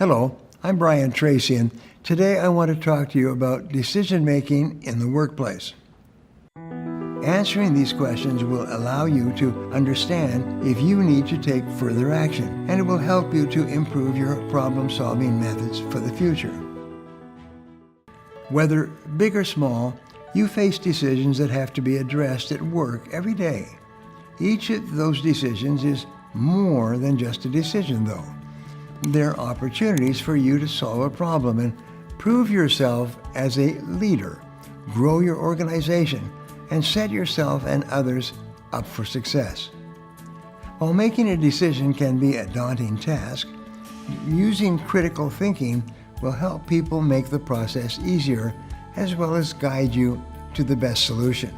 Hello, I'm Brian Tracy, and today I want to talk to you about decision-making in the workplace. Answering these questions will allow you to understand if you need to take further action, and it will help you to improve your problem-solving methods for the future. Whether big or small, you face decisions that have to be addressed at work every day. Each of those decisions is more than just a decision, though. They're opportunities for you to solve a problem and prove yourself as a leader, grow your organization, and set yourself and others up for success. While making a decision can be a daunting task, using critical thinking will help people make the process easier as well as guide you to the best solution.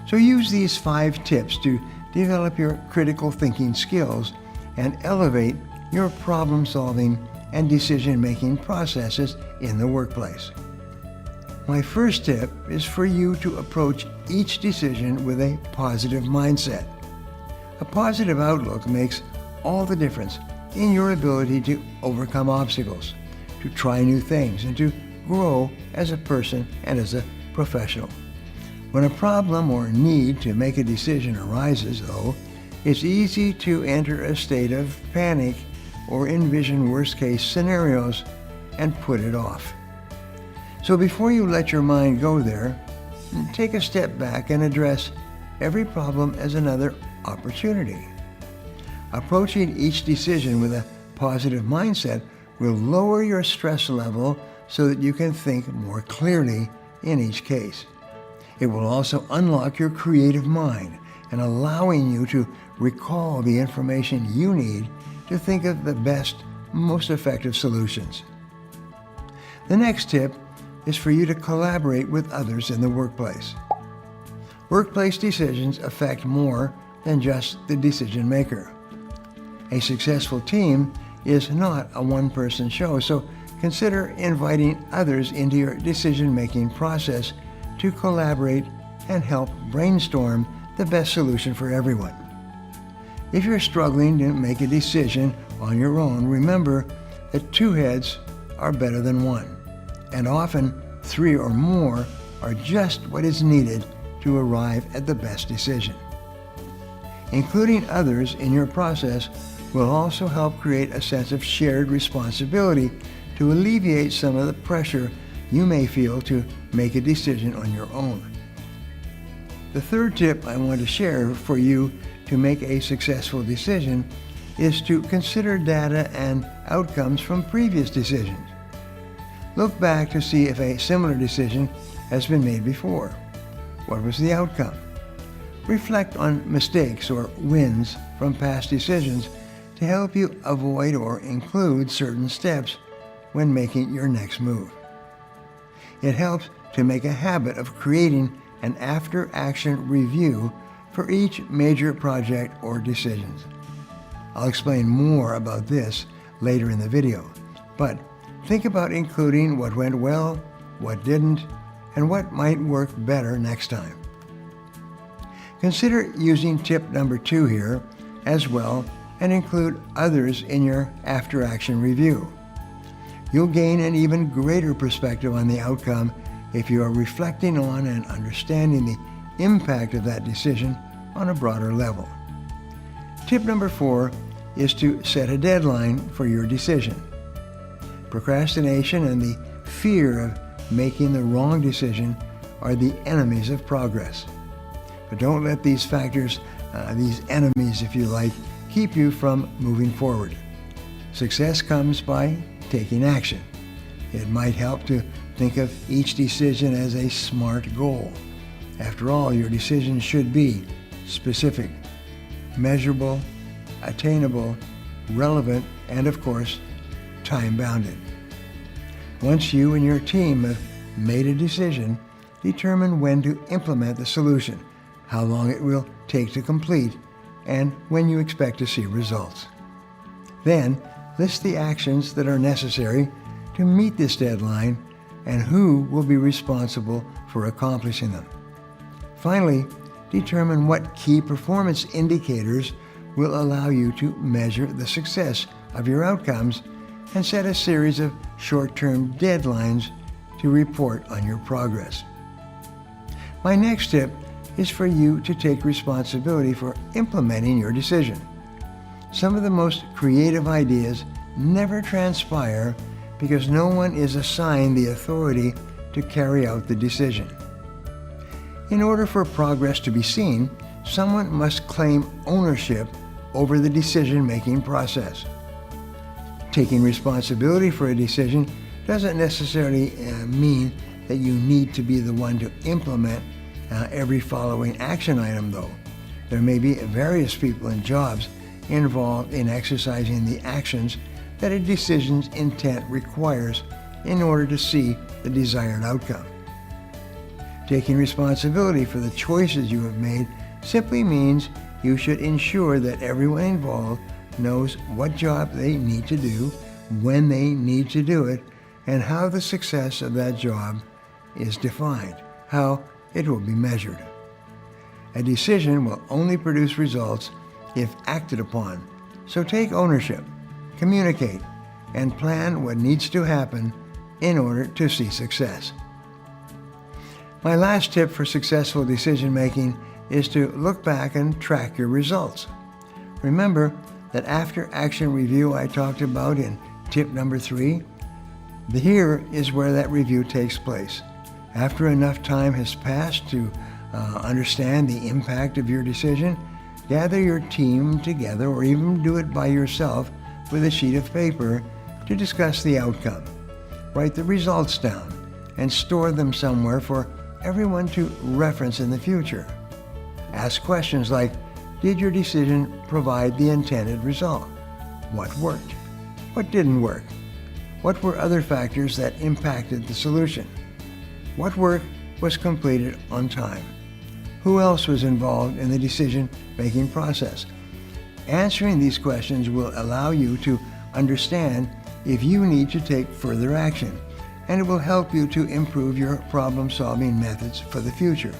So use these 5 tips to develop your critical thinking skills and elevate your problem-solving and decision-making processes in the workplace. My first tip is for you to approach each decision with a positive mindset. A positive outlook makes all the difference in your ability to overcome obstacles, to try new things, and to grow as a person and as a professional. When a problem or need to make a decision arises, though, it's easy to enter a state of panic or envision worst-case scenarios and put it off. So before you let your mind go there, take a step back and address every problem as another opportunity. Approaching each decision with a positive mindset will lower your stress level so that you can think more clearly in each case. It will also unlock your creative mind and allowing you to recall the information you need to think of the best, most effective solutions. The next tip is for you to collaborate with others in the workplace. Workplace decisions affect more than just the decision maker. A successful team is not a one-person show, so consider inviting others into your decision-making process to collaborate and help brainstorm the best solution for everyone. If you're struggling to make a decision on your own, remember that 2 heads are better than 1, and often 3 or more are just what is needed to arrive at the best decision. Including others in your process will also help create a sense of shared responsibility to alleviate some of the pressure you may feel to make a decision on your own. The third tip I want to share for you to make a successful decision is to consider data and outcomes from previous decisions. Look back to see if a similar decision has been made before. What was the outcome? Reflect on mistakes or wins from past decisions to help you avoid or include certain steps when making your next move. It helps to make a habit of creating an after-action review for each major project or decisions. I'll explain more about this later in the video, but think about including what went well, what didn't, and what might work better next time. Consider using tip number 2 here as well and include others in your after-action review. You'll gain an even greater perspective on the outcome if you are reflecting on and understanding the impact of that decision on a broader level. Tip number 4 is to set a deadline for your decision. Procrastination and the fear of making the wrong decision are the enemies of progress. But don't let these factors, these enemies if you like, keep you from moving forward. Success comes by taking action. It might help to think of each decision as a SMART goal. After all, your decision should be specific, measurable, attainable, relevant, and of course, time-bounded. Once you and your team have made a decision, determine when to implement the solution, how long it will take to complete, and when you expect to see results. Then, list the actions that are necessary to meet this deadline and who will be responsible for accomplishing them. Finally, determine what key performance indicators will allow you to measure the success of your outcomes and set a series of short-term deadlines to report on your progress. My next tip is for you to take responsibility for implementing your decision. Some of the most creative ideas never transpire because no one is assigned the authority to carry out the decision. In order for progress to be seen, someone must claim ownership over the decision-making process. Taking responsibility for a decision doesn't necessarily mean that you need to be the one to implement every following action item, though. There may be various people and jobs involved in exercising the actions that a decision's intent requires in order to see the desired outcome. Taking responsibility for the choices you have made simply means you should ensure that everyone involved knows what job they need to do, when they need to do it, and how the success of that job is defined, how it will be measured. A decision will only produce results if acted upon, so take ownership, communicate, and plan what needs to happen in order to see success. My last tip for successful decision-making is to look back and track your results. Remember that after-action review I talked about in tip number 3? Here is where that review takes place. After enough time has passed to understand the impact of your decision, gather your team together or even do it by yourself with a sheet of paper to discuss the outcome. Write the results down and store them somewhere for everyone to reference in the future. Ask questions like, did your decision provide the intended result? What worked? What didn't work? What were other factors that impacted the solution? What work was completed on time? Who else was involved in the decision-making process? Answering these questions will allow you to understand if you need to take further action, and it will help you to improve your problem-solving methods for the future.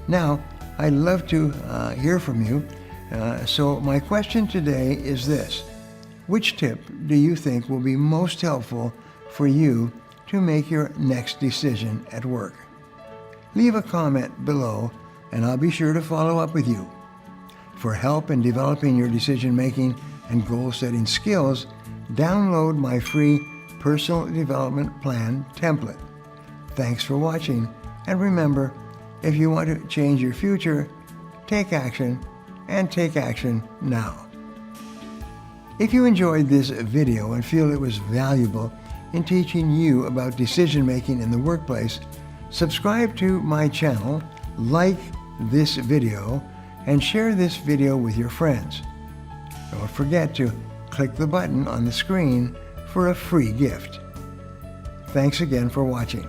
Now, I'd love to hear from you, so my question today is this. Which tip do you think will be most helpful for you to make your next decision at work? Leave a comment below, and I'll be sure to follow up with you. For help in developing your decision-making and goal-setting skills, download my free Personal Development Plan template. Thanks for watching, and remember, if you want to change your future, take action, and take action now. If you enjoyed this video and feel it was valuable in teaching you about decision-making in the workplace, subscribe to my channel, like this video, and share this video with your friends. Don't forget to click the button on the screen for a free gift. Thanks again for watching.